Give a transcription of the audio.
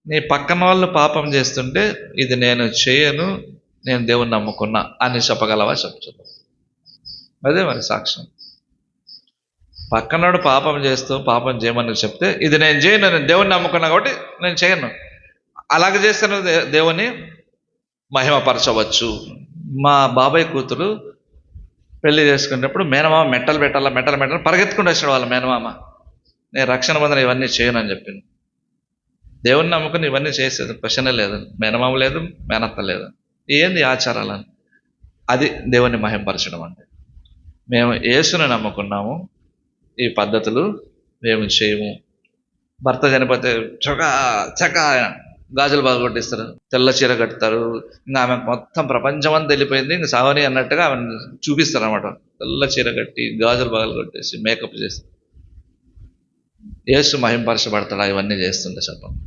నీ పక్కన వాళ్ళు పాపం చేస్తుంటే ఇది నేను చేయను, నేను దేవుణ్ణి నమ్ముకున్నా అని చెప్పగలవా? చెప్తుంది. అదే మరి సాక్ష్యం. పక్కనోడు పాపం చేస్తూ పాపం చేయమని చెప్తే ఇది నేను చేయను, నేను దేవుణ్ణి నమ్ముకున్నా కాబట్టి నేను చేయను, అలాగ చేస్తే దేవుని మహిమపరచవచ్చు. మా బాబాయ్ కూతురు పెళ్లి చేసుకునేటప్పుడు మేనమామ మెట్టలు పెట్టాలా పరిగెత్తుకుంటూ వచ్చాడు వాళ్ళ మేనమామ. నేను రక్షణ బంధన ఇవన్నీ చేయను అని చెప్పింది. దేవుణ్ణి నమ్ముకుని ఇవన్నీ చేసేది క్వశ్చనే లేదు, మేనమామ లేదు, మేనత్త లేదు. ఏంది ఆచారాలని? అది దేవుణ్ణి మహిమపరచడం అంటే. మేము యేసుని నమ్ముకున్నాము, ఈ పద్ధతులు మేము చేయము. భర్త చనిపోతే చకా గాజులు బాగా కొట్టిస్తారు, తెల్ల చీర కడతారు, ఇంకా ఆమె మొత్తం ప్రపంచం అంతా వెళ్ళిపోయింది, ఇంకా సావని అన్నట్టుగా ఆమె చూపిస్తారు అనమాట. తెల్ల చీర కట్టి గాజులు బాగా కొట్టేసి మేకప్ చేసి. యేసు మహింపరచబడతాడా ఇవన్నీ చేస్తుంటే చెప్పండి?